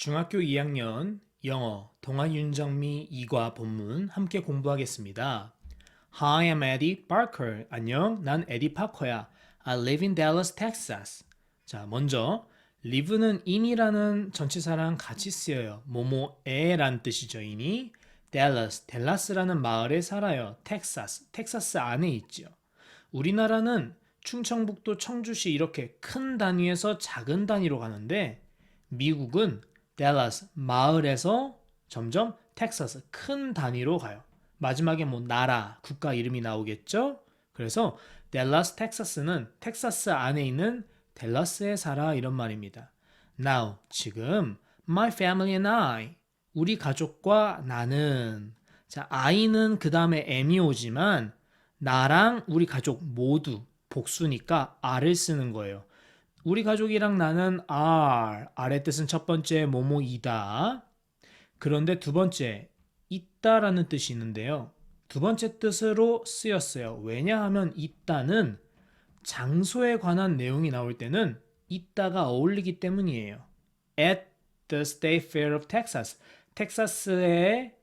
중학교 2학년 영어 동아 윤정미 2과 본문 함께 공부하겠습니다. Hi, I'm Eddie Parker. 안녕, 난 에디 파커야. I live in Dallas, Texas. 자, 먼저 live는 in이라는 전치사랑 같이 쓰여요. 뭐뭐에란 뜻이죠, in이. Dallas, 댈라스라는 마을에 살아요. Texas, 텍사스 안에 있죠. 우리나라는 충청북도 청주시 이렇게 큰 단위에서 작은 단위로 가는데 미국은 댈러스 마을에서 점점 텍사스 큰 단위로 가요. 마지막에 뭐 나라, 국가 이름이 나오겠죠? 그래서 댈러스 텍사스는 텍사스 안에 있는 댈러스에 살아 이런 말입니다. Now, 지금 my family and I, 우리 가족과 나는 자, I는 그 다음에 M이 오지만 나랑 우리 가족 모두 복수니까 R을 쓰는 거예요. 우리 가족이랑 나는 R의 뜻은 첫 번째 뭐뭐이다. 그런데 두 번째 있다라는 뜻이 있는데요. 두 번째 뜻으로 쓰였어요. 왜냐하면 있다는 장소에 관한 내용이 나올 때는 있다가 어울리기 때문이에요. At the State Fair of Texas. 텍사스의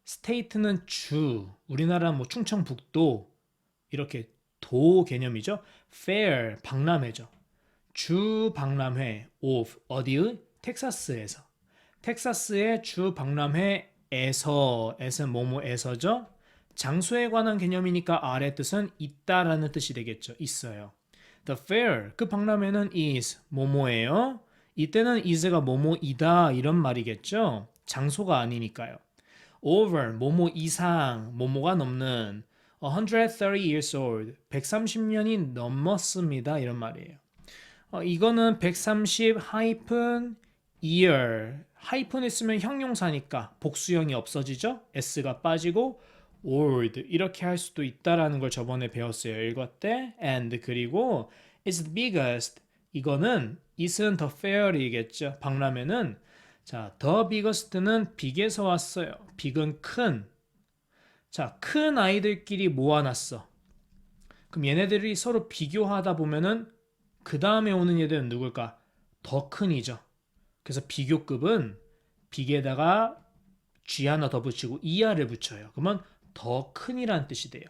state는 주, 우리나라 뭐 충청북도 이렇게 도 개념이죠. Fair, 박람회죠. 주 박람회 of 어디의? 텍사스에서. 텍사스의 주 박람회에서 에서 뭐뭐에서죠. 장소에 관한 개념이니까 R의 뜻은 있다라는 뜻이 되겠죠. 있어요. The fair 그 박람회는 is 뭐뭐예요. 이때는 is가 뭐뭐이다 이런 말이겠죠. 장소가 아니니까요. Over 뭐뭐 이상 뭐뭐가 넘는 130 years old 130년이 넘었습니다 이런 말이에요. 이거는 130 하이픈 year 하이픈 있으면 형용사니까 복수형이 없어지죠. s가 빠지고 old 이렇게 할 수도 있다라는 걸 저번에 배웠어요. 읽을 때 and 그리고 is the biggest 이거는 is은 the fair이겠죠. 박람회는 자, the biggest는 big에서 왔어요. big은 큰. 자, 큰 아이들끼리 모아놨어. 그럼 얘네들이 서로 비교하다 보면은 그 다음에 오는 얘들은 누굴까? 더 큰이죠. 그래서 비교급은 빅에다가 G 하나 더 붙이고 ER을 붙여요. 그러면 더 큰이란 뜻이 돼요.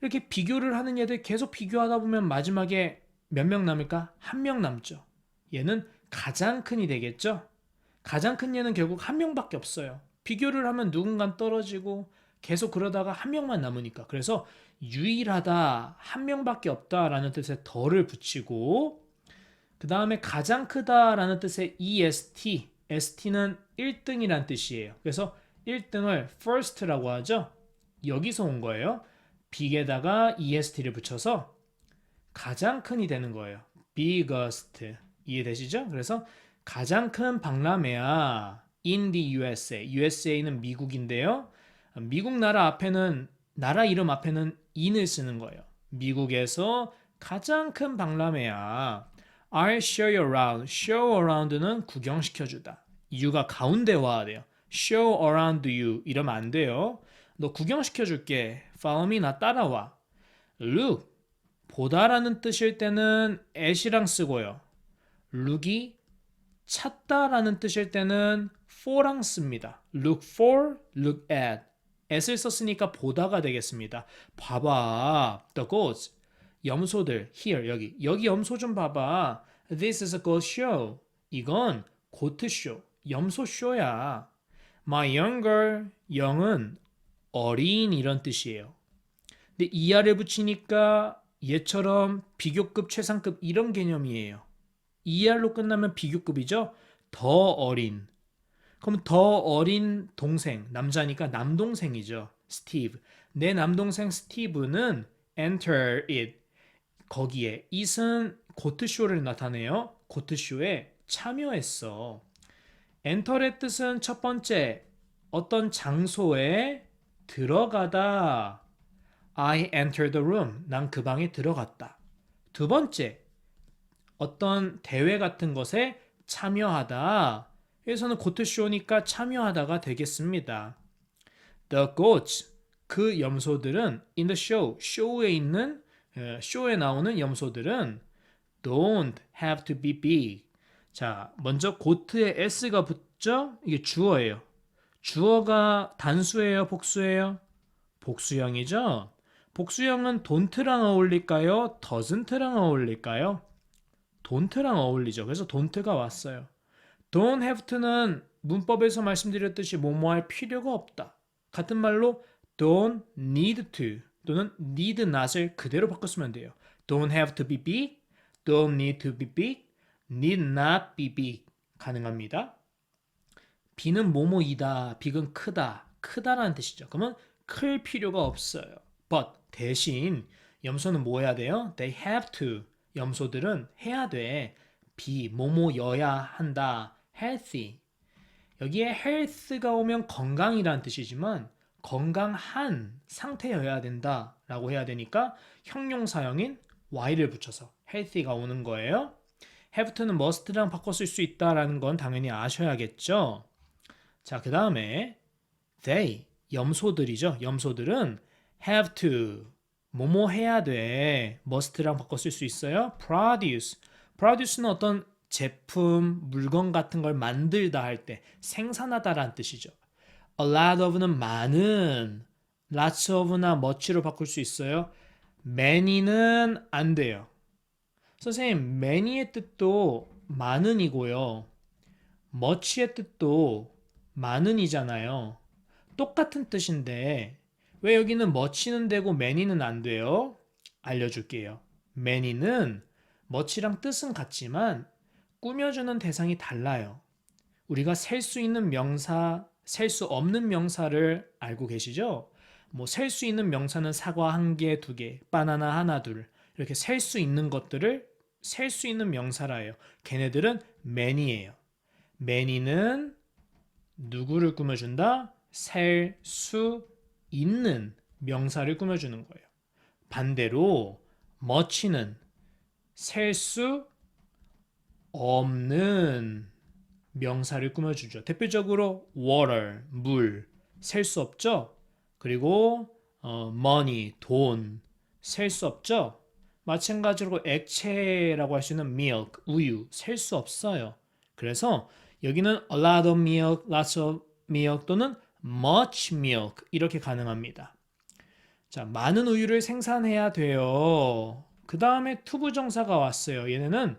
이렇게 비교를 하는 얘들 계속 비교하다 보면 마지막에 몇 명 남을까? 한 명 남죠. 얘는 가장 큰이 되겠죠? 가장 큰 얘는 결국 한 명밖에 없어요. 비교를 하면 누군가 떨어지고 계속 그러다가 한 명만 남으니까. 그래서 유일하다, 한 명밖에 없다라는 뜻의 더를 붙이고 그 다음에 가장 크다라는 뜻의 EST, ST는 1등이란 뜻이에요. 그래서 1등을 first라고 하죠. 여기서 온 거예요. big에다가 EST를 붙여서 가장 큰이 되는 거예요. biggest 이해되시죠? 그래서 가장 큰 박람회야. in the USA. USA는 미국인데요. 미국 나라 앞에는 나라 이름 앞에는 in을 쓰는 거예요. 미국에서 가장 큰 박람회야. I'll show you around. show around는 구경시켜주다. you가 가운데 와야 돼요. show around you 이러면 안 돼요. 너 구경시켜줄게. follow me 나 따라와. look 보다라는 뜻일 때는 at이랑 쓰고요. look이 찾다라는 뜻일 때는 for랑 씁니다. look for, look at. at을 썼으니까 보다가 되겠습니다. 봐봐. The goats. 염소들. here 여기 염소 좀 봐봐. This is a goat show. 이건 고트 쇼. 염소 쇼야. My younger. 영은 어린 이런 뜻이에요. 근데 ER을 붙이니까 얘처럼 비교급, 최상급 이런 개념이에요. ER로 끝나면 비교급이죠. 더 어린. 그럼 더 어린 동생, 남자니까 남동생이죠. 스티브. 내 남동생 스티브는 enter it. 거기에 it은 고트쇼를 나타내요. 고트쇼에 참여했어. enter의 뜻은 첫 번째, 어떤 장소에 들어가다. I entered the room. 난 그 방에 들어갔다. 두 번째, 어떤 대회 같은 것에 참여하다. 여기서는 고트쇼니까 참여하다가 되겠습니다. The goats, 그 염소들은 in the show, 쇼에 있는 쇼에 나오는 염소들은 don't have to be big. 자, 먼저 고트에 s가 맞죠? 이게 주어예요. 주어가 단수예요, 복수예요? 복수형이죠? 복수형은 don't랑 어울릴까요? doesn't랑 어울릴까요? don't랑 어울리죠. 그래서 don't가 왔어요. don't have to는 문법에서 말씀드렸듯이 뭐뭐 할 필요가 없다. 같은 말로 don't need to 또는 need not을 그대로 바꿨으면 돼요. don't have to be big, don't need to be big, need not be big 가능합니다. b는 뭐뭐이다, big은 크다, 크다라는 뜻이죠. 그러면 클 필요가 없어요. but 대신 염소는 뭐 해야 돼요? They have to. 염소들은 해야 돼. be 뭐뭐여야 한다. healthy. 여기에 health가 오면 건강이라는 뜻이지만 건강한 상태여야 된다라고 해야 되니까 형용사형인 y를 붙여서 healthy가 오는 거예요. have to는 must랑 바꿔 쓸 수 있다라는 건 당연히 아셔야겠죠. 자, 그 다음에 they, 염소들이죠. 염소들은 have to, 뭐뭐 해야 돼. must랑 바꿔 쓸 수 있어요. produce. produce는 어떤 제품, 물건 같은 걸 만들다 할 때 생산하다라는 뜻이죠. a lot of는 많은, lots of나 much로 바꿀 수 있어요. many는 안 돼요. 선생님, many의 뜻도 많은이고요. much의 뜻도 많은이잖아요. 똑같은 뜻인데 왜 여기는 much는 되고 many는 안 돼요? 알려줄게요. many는 much랑 뜻은 같지만 꾸며주는 대상이 달라요. 우리가 셀 수 있는 명사, 셀 수 없는 명사를 알고 계시죠? 뭐 셀 수 있는 명사는 사과 한 개, 두 개, 바나나 하나, 둘 이렇게 셀 수 있는 것들을 셀 수 있는 명사라 해요. 걔네들은 many예요. many는 누구를 꾸며준다? 셀 수 있는 명사를 꾸며주는 거예요. 반대로 much는 셀 수 없는 명사를 꾸며주죠. 대표적으로 water, 물, 셀 수 없죠? 그리고 money, 돈, 셀 수 없죠? 마찬가지로 액체라고 할 수 있는 milk, 우유, 셀 수 없어요. 그래서 여기는 a lot of milk, lots of milk 또는 much milk 이렇게 가능합니다. 자, 많은 우유를 생산해야 돼요. 그 다음에 투부정사가 왔어요. 얘네는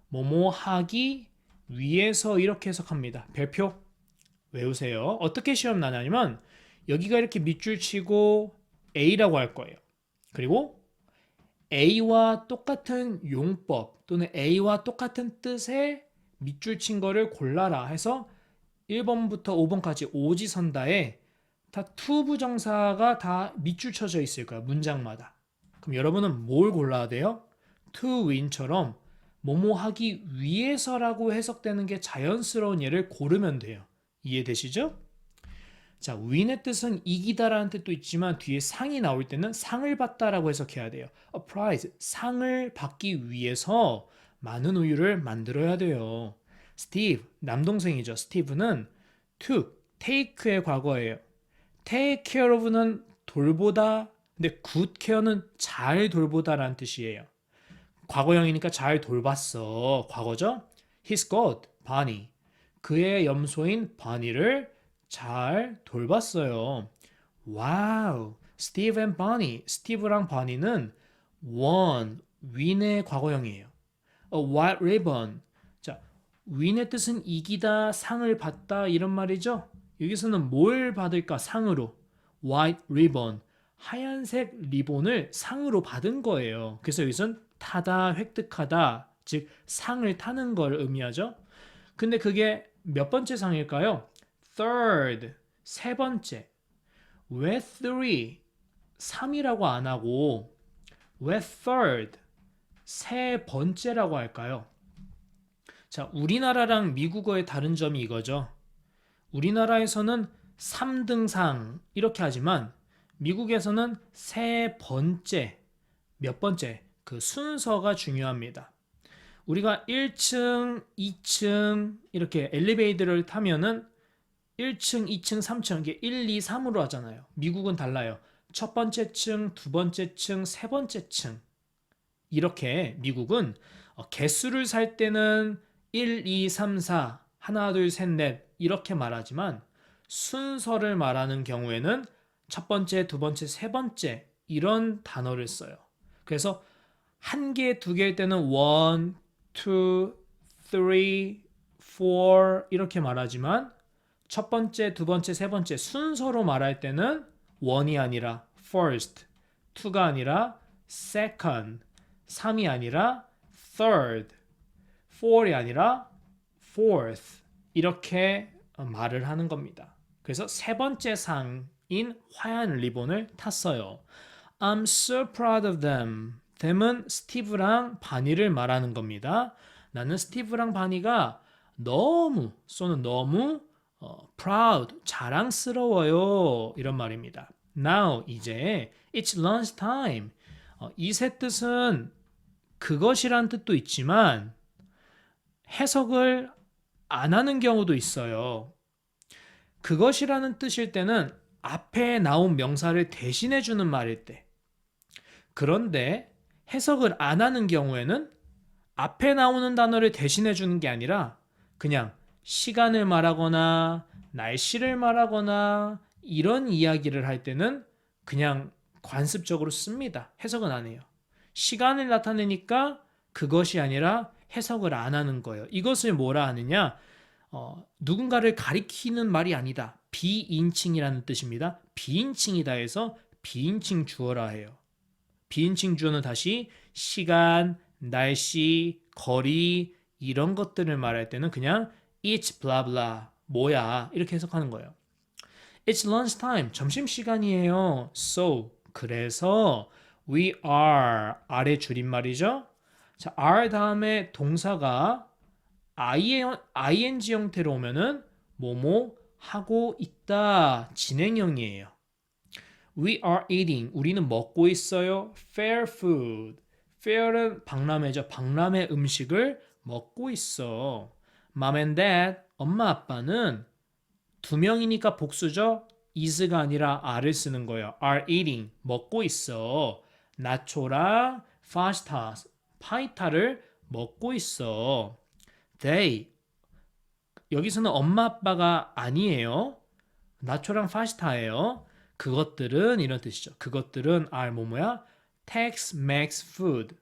뭐뭐 하기 위해서 이렇게 해석합니다. 별표 외우세요. 어떻게 시험 나냐면 여기가 이렇게 밑줄 치고 A라고 할 거예요. 그리고 A와 똑같은 용법 또는 A와 똑같은 뜻의 밑줄 친 거를 골라라 해서 1번부터 5번까지 오지선다에 다 투부정사가 다 밑줄 쳐져 있을 거야. 문장마다. 그럼 여러분은 뭘 골라야 돼요? to win처럼 뭐뭐 하기 위해서라고 해석되는 게 자연스러운 예를 고르면 돼요. 이해되시죠? 자, win의 뜻은 이기다라는 뜻도 있지만 뒤에 상이 나올 때는 상을 받다라고 해석해야 돼요. A prize, 상을 받기 위해서 많은 우유를 만들어야 돼요. Steve, 남동생이죠. 스티브는 took, take의 과거예요. take care of는 돌보다, 근데 good care는 잘 돌보다라는 뜻이에요. 과거형이니까 잘 돌봤어. 과거죠? His goat, 바니. 그의 염소인 바니를 잘 돌봤어요. 와우. Steve and Bonnie. 스티브랑 바니는 won, win의 과거형이에요. A white ribbon. 자, win의 뜻은 이기다, 상을 받다 이런 말이죠. 여기서는 뭘 받을까? 상으로. white ribbon. 하얀색 리본을 상으로 받은 거예요. 그래서 여기서는 타다, 획득하다, 즉 상을 타는 걸 의미하죠. 근데 그게 몇 번째 상일까요? third, 세 번째. 왜 three, 3이라고 안 하고 왜 third, 세 번째라고 할까요? 자, 우리나라랑 미국어의 다른 점이 이거죠. 우리나라에서는 3등상 이렇게 하지만 미국에서는 세 번째, 몇 번째, 그 순서가 중요합니다. 우리가 1층, 2층 이렇게 엘리베이터를 타면은 1층, 2층, 3층 이게 1, 2, 3으로 하잖아요. 미국은 달라요. 첫 번째 층, 두 번째 층, 세 번째 층. 이렇게 미국은 개수를 살 때는 1, 2, 3, 4 하나, 둘, 셋, 넷 이렇게 말하지만 순서를 말하는 경우에는 첫 번째, 두 번째, 세 번째 이런 단어를 써요. 그래서 한 개, 두 개일 때는 one, two, three, four 이렇게 말하지만 첫 번째, 두 번째, 세 번째 순서로 말할 때는 one이 아니라 first, two가 아니라 second, 3이 아니라 third, four이 아니라 fourth 이렇게 말을 하는 겁니다. 그래서 세 번째 상인 화한 리본을 탔어요. I'm so proud of them. them은 스티브랑 바니를 말하는 겁니다. 나는 스티브랑 바니가 쏘는 너무 proud, 자랑스러워요. 이런 말입니다. Now, 이제 it's lunch time. 이 세 뜻은 그것이란 뜻도 있지만 해석을 안 하는 경우도 있어요. 그것이라는 뜻일 때는 앞에 나온 명사를 대신해 주는 말일 때. 그런데 해석을 안 하는 경우에는 앞에 나오는 단어를 대신해 주는 게 아니라 그냥 시간을 말하거나 날씨를 말하거나 이런 이야기를 할 때는 그냥 관습적으로 씁니다. 해석은 안 해요. 시간을 나타내니까 그것이 아니라 해석을 안 하는 거예요. 이것을 뭐라 하느냐? 누군가를 가리키는 말이 아니다. 비인칭이라는 뜻입니다. 비인칭이다 해서 비인칭 주어라 해요. 비인칭 주어는 다시 시간, 날씨, 거리 이런 것들을 말할 때는 그냥 it's blah blah 뭐야 이렇게 해석하는 거예요. It's lunch time. 점심시간이에요. So 그래서 we are R의 줄임말이죠. 자, are 다음에 동사가 ing 형태로 오면은 뭐뭐 하고 있다 진행형이에요. We are eating. 우리는 먹고 있어요. Fair food. Fair은 박람회죠. 박람회 음식을 먹고 있어. Mom and Dad. 엄마 아빠는 두 명이니까 복수죠. is가 아니라 are를 쓰는 거예요. are eating. 먹고 있어. 나초랑 파스타. 파이타를 먹고 있어. They. 여기서는 엄마 아빠가 아니에요. 나초랑 파스타예요. 그것들은 이런 뜻이죠. 그것들은 are 뭐뭐야? Tex Mex food.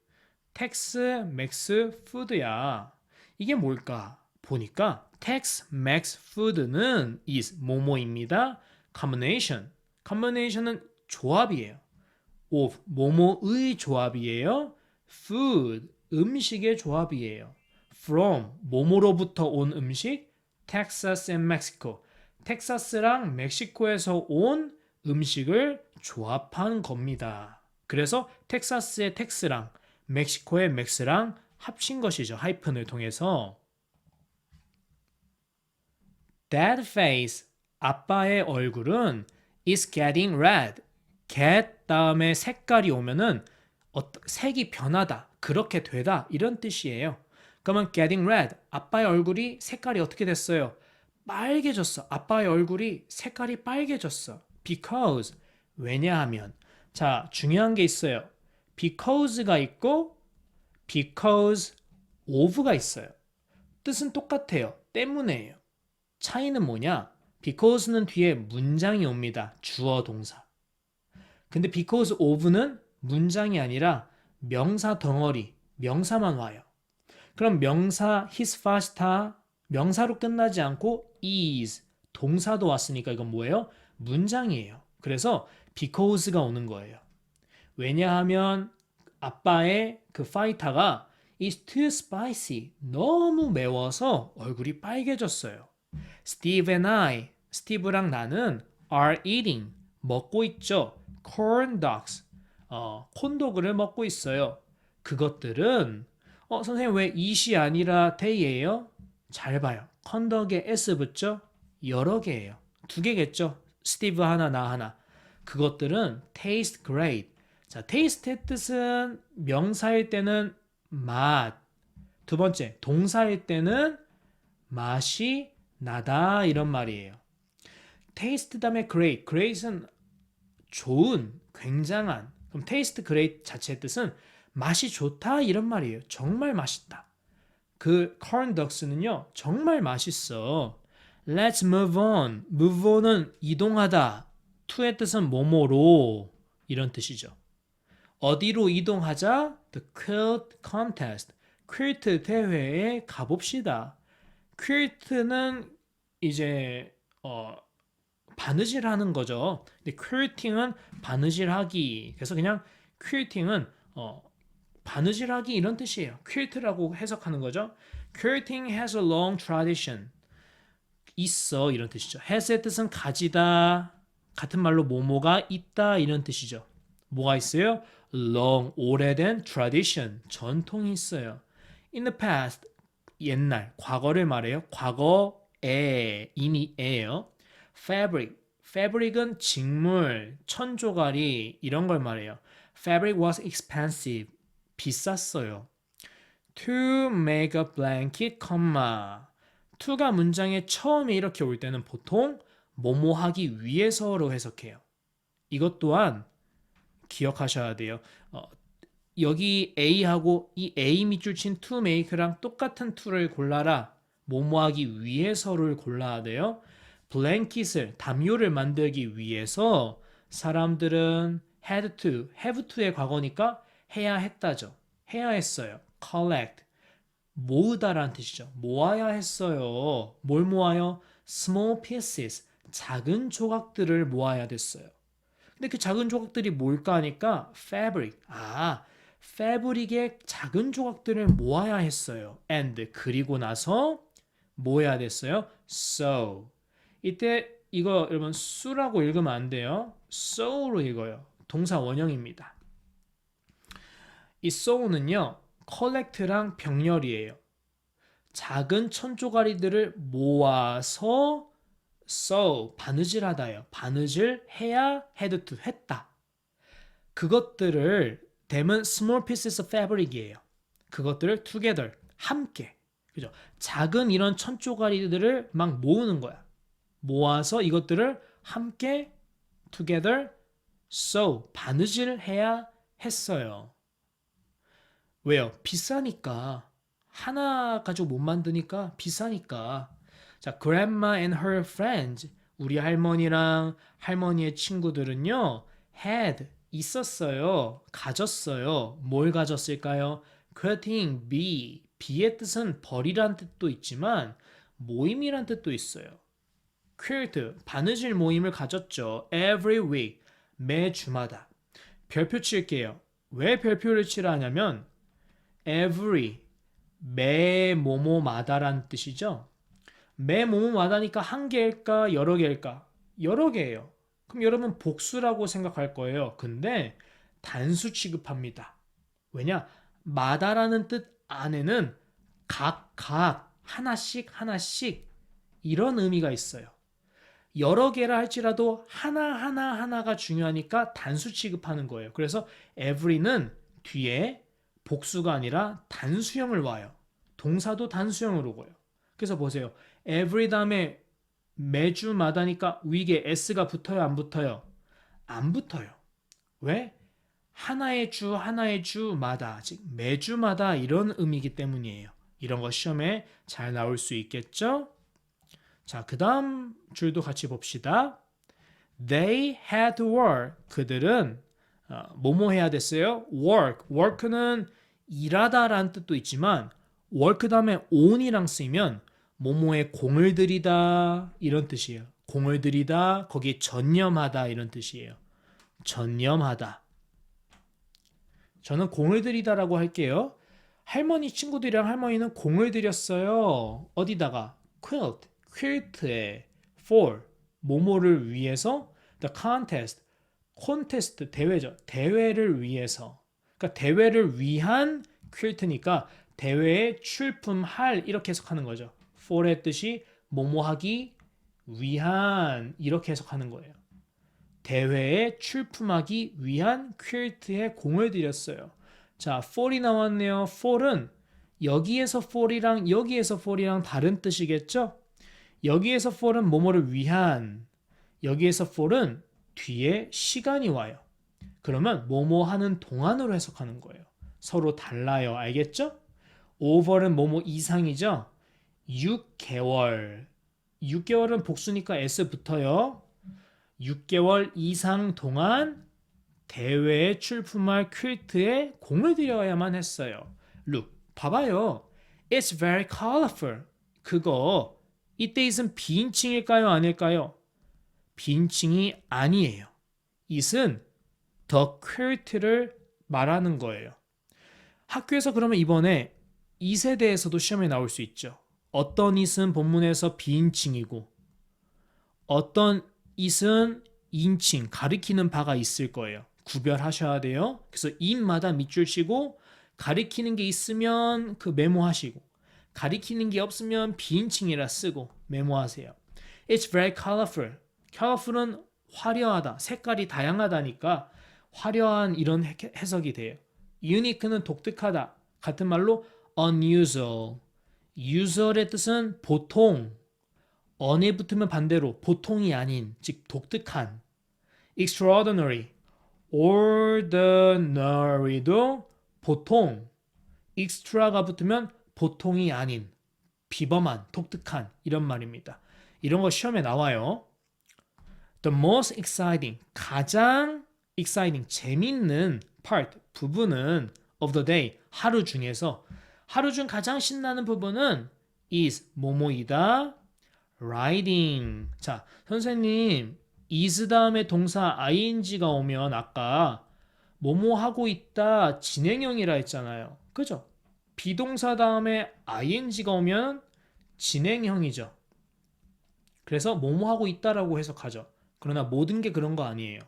Tex Mex food야. 이게 뭘까? 보니까 Tex Mex food는 is 뭐뭐입니다. combination. combination은 조합이에요. of 뭐뭐의 조합이에요. food 음식의 조합이에요. from 뭐뭐로부터 온 음식. Texas and Mexico. 텍사스랑 멕시코에서 온 음식을 조합한 겁니다. 그래서 텍사스의 텍스랑 멕시코의 맥스랑 합친 것이죠. 하이픈을 통해서. That face, 아빠의 얼굴은 is getting red. get 다음에 색깔이 오면은 색이 변하다, 그렇게 되다 이런 뜻이에요. 그러면 getting red, 아빠의 얼굴이 색깔이 어떻게 됐어요? 빨개졌어. 아빠의 얼굴이 색깔이 빨개졌어. Because, 왜냐하면. 자, 중요한 게 있어요. Because가 있고 because of가 있어요. 뜻은 똑같아요. 때문에예요. 차이는 뭐냐? Because는 뒤에 문장이 옵니다. 주어 동사. 근데 because of는 문장이 아니라 명사 덩어리, 명사만 와요. 그럼 명사 his pasta 명사로 끝나지 않고 is 동사도 왔으니까 이건 뭐예요? 문장이에요. 그래서 because가 오는 거예요. 왜냐하면 아빠의 그 파이타가 is too spicy 너무 매워서 얼굴이 빨개졌어요. Steve and I 스티브랑 나는 are eating 먹고 있죠. corn dogs 콘도그를 먹고 있어요. 그것들은 선생님 왜 it이 아니라 they예요? 잘 봐요. 컨덕에 s 붙죠? 여러 개예요. 두 개겠죠? 스티브 하나, 나 하나. 그것들은 taste great. 자, taste의 뜻은 명사일 때는 맛. 두 번째, 동사일 때는 맛이 나다 이런 말이에요. taste 다음에 great. great은 좋은, 굉장한. 그럼 taste great 자체의 뜻은 맛이 좋다 이런 말이에요. 정말 맛있다. 그 corn dogs는요 정말 맛있어. Let's move on. move on은 이동하다. to의 뜻은 뭐뭐로 이런 뜻이죠. 어디로 이동하자? The quilt contest. 퀼트 대회에 가봅시다. 퀼트는 이제 바느질하는 거죠. 근데 quilting은 바느질하기. 그래서 그냥 quilting은 바느질하기 이런 뜻이에요. quilt라고 해석하는 거죠. Quilting has a long tradition. 있어 이런 뜻이죠. has의 뜻은 가지다. 같은 말로 뭐뭐가 있다 이런 뜻이죠. 뭐가 있어요? long 오래된 tradition 전통이 있어요. In the past 옛날 과거를 말해요. 과거에 이미 에요. fabric은 직물, 천조가리 이런 걸 말해요. Fabric was expensive. 비쌌어요. To make a blanket, to가 문장에 처음에 이렇게 올 때는 보통 뭐뭐 하기 위해서로 해석해요. 이것 또한 기억하셔야 돼요. 여기 A하고 이 A 밑줄 친 to make랑 똑같은 to를 골라라. 뭐뭐 하기 위해서를 골라야 돼요. 블랭킷을, 담요를 만들기 위해서 사람들은 had to, have to의 과거니까 해야 했다죠. 해야 했어요. collect, 모으다라는 뜻이죠. 모아야 했어요. 뭘 모아요? small pieces, 작은 조각들을 모아야 됐어요. 근데 그 작은 조각들이 뭘까 하니까 fabric, fabric의 작은 조각들을 모아야 했어요. and, 그리고 나서 뭐 해야 됐어요? sew. 이때 이거 여러분 수라고 읽으면 안 돼요. sew로 읽어요. 동사 원형입니다. 이 sew는요. collect랑 병렬이에요. 작은 천조가리들을 모아서 sew, 바느질하다예요. 바느질 해야 had to, 했다. 그것들을 담은 small pieces of fabric이에요. 그것들을 together, 함께. 그죠? 작은 이런 천조가리들을 막 모으는 거야. 모아서 이것들을 함께 together sew, 바느질해야 했어요. 왜요? 비싸니까. 하나 가지고 못 만드니까 비싸니까. 자, grandma and her friends. 우리 할머니랑 할머니의 친구들은요. had 있었어요. 가졌어요. 뭘 가졌을까요? quilting, bee. bee의 뜻은 벌이란 뜻도 있지만 모임이란 뜻도 있어요. quilt, 바느질 모임을 가졌죠. every week, 매주마다. 별표 칠게요. 왜 별표를 치라 하냐면 every, 매 뭐뭐마다란 뜻이죠. 매 뭐뭐마다니까 한 개일까 여러 개일까? 여러 개예요. 그럼 여러분 복수라고 생각할 거예요. 근데 단수 취급합니다. 왜냐? 마다라는 뜻 안에는 각, 하나씩 이런 의미가 있어요. 여러 개라 할지라도 하나가 중요하니까 단수 취급하는 거예요. 그래서 every는 뒤에 복수가 아니라 단수형을 와요. 동사도 단수형으로 오고요. 그래서 보세요. every 다음에 매주마다니까 위에 s가 붙어요, 안 붙어요? 안 붙어요. 왜? 하나의 주마다, 즉 매주마다 이런 의미이기 때문이에요. 이런 거 시험에 잘 나올 수 있겠죠? 자, 그 다음 줄도 같이 봅시다. They had to work. 그들은 뭐뭐 해야 됐어요? work는 일하다라는 뜻도 있지만 work 다음에 on이랑 쓰이면 뭐뭐에 공을 들이다 이런 뜻이에요. 공을 들이다, 거기에 전념하다 이런 뜻이에요. 전념하다. 저는 공을 들이다라고 할게요. 할머니 친구들이랑 할머니는 공을 들였어요. 어디다가? quilt에 for, 뭐뭐를 위해서 the contest, 대회죠. 대회를 위해서. 그러니까 대회를 위한 quilt니까 대회에 출품할 이렇게 해석하는 거죠. for의 뜻이 뭐뭐하기 위한 이렇게 해석하는 거예요. 대회에 출품하기 위한 quilt에 공을 들였어요. 자, for이 나왔네요. for은 여기에서 for이랑 다른 뜻이겠죠? 여기에서 for은 뭐뭐를 위한, 여기에서 for은 뒤에 시간이 와요. 그러면 뭐뭐 하는 동안으로 해석하는 거예요. 서로 달라요. 알겠죠? over는 뭐뭐 이상이죠. 6개월. 6개월은 복수니까 s 붙어요. 6개월 이상 동안 대회에 출품할 퀼트에 공을 들여야만 했어요. Look, 봐봐요. It's very colorful. 그거 이때 it은 비인칭일까요? 아닐까요? 빈칭이 아니에요. it은 the 퀼트를 말하는 거예요. 학교에서 그러면 이번에 it에 대해서도 시험에 나올 수 있죠. 어떤 it은 본문에서 비인칭이고 어떤 it은 인칭, 가리키는 바가 있을 거예요. 구별하셔야 돼요. 그래서 it마다 밑줄 치고 가리키는 게 있으면 그 메모하시고 가리키는 게 없으면 비인칭이라 쓰고 메모하세요. It's very colorful. colorful은 화려하다, 색깔이 다양하다니까 화려한 이런 해석이 돼요. unique는 독특하다. 같은 말로 unusual. usual의 뜻은 보통. on에 붙으면 반대로 보통이 아닌, 즉 독특한. extraordinary. ordinary도 보통. extra가 붙으면 보통이 아닌, 비범한, 독특한 이런 말입니다. 이런 거 시험에 나와요. The most exciting, 가장 exciting, 재밌는 part, 부분은 of the day, 하루 중에서 하루 중 가장 신나는 부분은 is, 뭐뭐이다, riding. 자, 선생님, is 다음에 동사 ing가 오면 아까 뭐뭐 하고 있다, 진행형이라 했잖아요. 그죠? 비동사 다음에 ing가 오면 진행형이죠. 그래서 뭐뭐 하고 있다라고 해석하죠. 그러나 모든 게 그런 거 아니에요.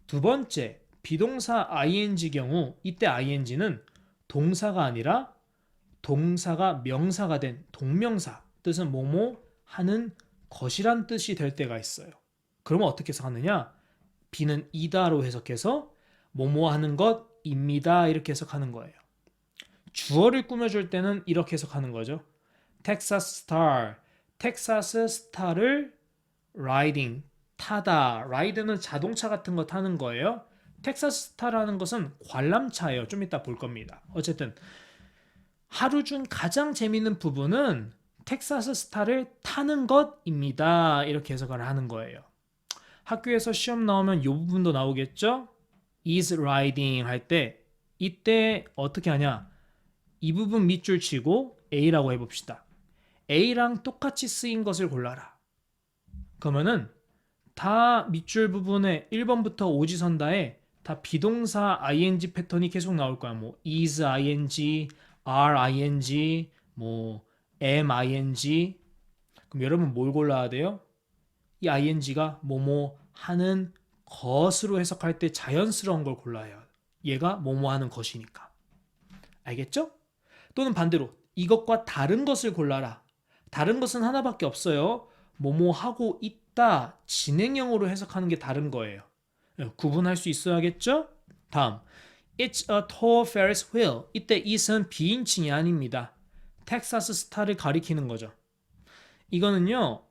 두 번째, 비동사 ing 경우 이때 ing는 동사가 아니라 동사가 명사가 된 동명사, 뜻은 뭐뭐 하는 것이란 뜻이 될 때가 있어요. 그러면 어떻게 해석하느냐? B는 이다로 해석해서 뭐뭐 하는 것입니다 이렇게 해석하는 거예요. 주어를 꾸며줄 때는 이렇게 해석하는 거죠. 텍사스 스타, 텍사스 스타를 riding, 타다. 라이드는 자동차 같은 거 타는 거예요. 텍사스 스타라는 것은 관람차예요. 좀 이따 볼 겁니다. 어쨌든 하루 중 가장 재밌는 부분은 텍사스 스타를 타는 것입니다. 이렇게 해석을 하는 거예요. 학교에서 시험 나오면 이 부분도 나오겠죠? is riding 할 때 이때 어떻게 하냐? 이 부분 밑줄 치고 A라고 해봅시다. A랑 똑같이 쓰인 것을 골라라. 그러면은 다 밑줄 부분에 1번부터 오지선다에 다 비동사 ing 패턴이 계속 나올 거야. 뭐 is ing, are ing, 뭐 am ing. 그럼 여러분 뭘 골라야 돼요? 이 ing가 뭐뭐 하는 것으로 해석할 때 자연스러운 걸 골라야 해요. 얘가 뭐뭐 하는 것이니까. 알겠죠? 또는 반대로 이것과 다른 것을 골라라. 다른 것은 하나밖에 없어요. 뭐뭐 하고 있다. 진행형으로 해석하는 게 다른 거예요. 구분할 수 있어야겠죠? 다음. It's a tall Ferris wheel. 이때 it은 비인칭이 아닙니다. 텍사스 스타를 가리키는 거죠. 이거는요.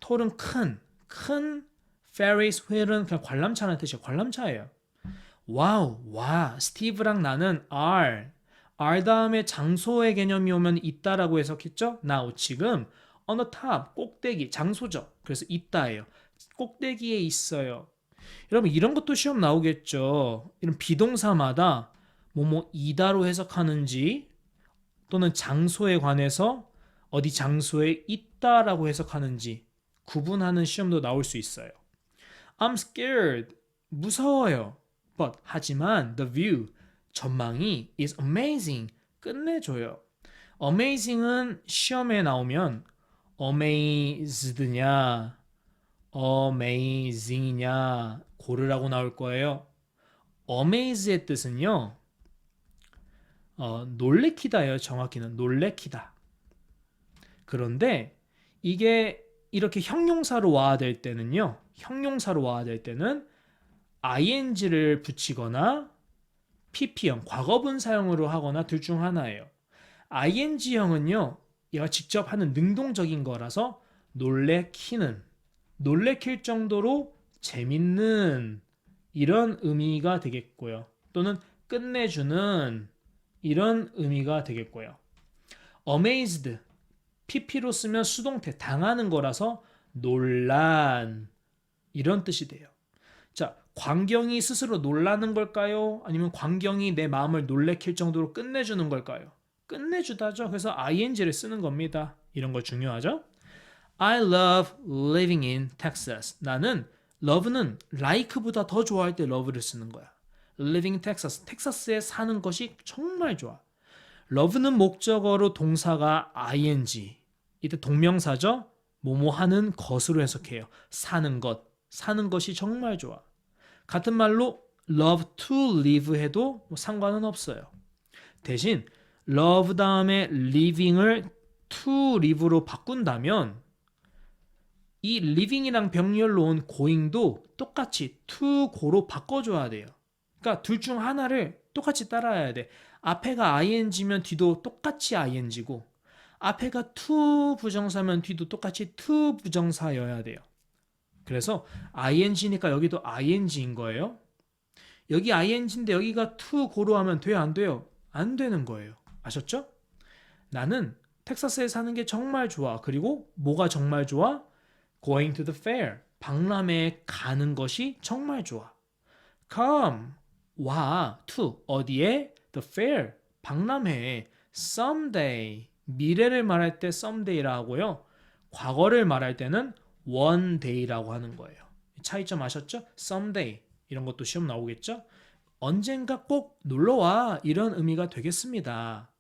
tall은 큰 Ferris wheel은 그냥 관람차라는 뜻이에요. 관람차예요. 와우, 와, 스티브랑 나는 R 다음에 장소의 개념이 오면 있다라고 해석했죠? Now, 지금 on the top, 꼭대기, 장소죠. 그래서 있다예요. 꼭대기에 있어요. 여러분 이런 것도 시험 나오겠죠. 이런 비동사마다 뭐뭐 이다로 해석하는지 또는 장소에 관해서 어디 장소에 있다라고 해석하는지 구분하는 시험도 나올 수 있어요. I'm scared. 무서워요. But 하지만 the view, 전망이 is amazing. 끝내줘요. amazing은 시험에 나오면 amazed냐 amazing이냐 고르라고 나올 거예요. amaze의 뜻은요. 놀래키다예요. 정확히는 놀래키다. 그런데 이게 이렇게 형용사로 와야 될 때는요. 형용사로 와야 될 때는 ing를 붙이거나 pp형, 과거분 사용으로 하거나 둘 중 하나예요. ing형은요. 얘가 직접 하는 능동적인 거라서 놀래킬 정도로 재밌는 이런 의미가 되겠고요. 또는 끝내주는 이런 의미가 되겠고요. amazed, pp로 쓰면 수동태 당하는 거라서 놀란 이런 뜻이 돼요. 자, 광경이 스스로 놀라는 걸까요? 아니면 광경이 내 마음을 놀래킬 정도로 끝내주는 걸까요? 끝내주다죠. 그래서 ing를 쓰는 겁니다. 이런 거 중요하죠? I love living in Texas. 나는 love는 like보다 더 좋아할 때 love를 쓰는 거야. living in Texas. 텍사스에 사는 것이 정말 좋아. love는 목적어로 동사가 ing. 이때 동명사죠? 뭐뭐 하는 것으로 해석해요. 사는 것. 사는 것이 정말 좋아. 같은 말로 love to live 해도 뭐 상관은 없어요. 대신 love 다음에 living을 to live로 바꾼다면 이 living이랑 병렬로 온 going도 똑같이 to go로 바꿔줘야 돼요. 그러니까 둘 중 하나를 똑같이 따라야 돼. 앞에가 ing면 뒤도 똑같이 ing고 앞에가 to 부정사면 뒤도 똑같이 to 부정사여야 돼요. 그래서 ing니까 여기도 ing인 거예요. 여기 ing인데 여기가 to 고로 하면 돼요, 안 돼요? 안 되는 거예요. 아셨죠? 나는 텍사스에 사는 게 정말 좋아. 그리고 뭐가 정말 좋아? Going to the fair. 박람회에 가는 것이 정말 좋아. Come. 와. To. 어디에? The fair. 박람회에. Someday. 미래를 말할 때 someday라 하고요. 과거를 말할 때는 one day라고 하는 거예요. 차이점 아셨죠? Someday. 이런 것도 시험 나오겠죠? 언젠가 꼭 놀러와. 이런 의미가 되겠습니다.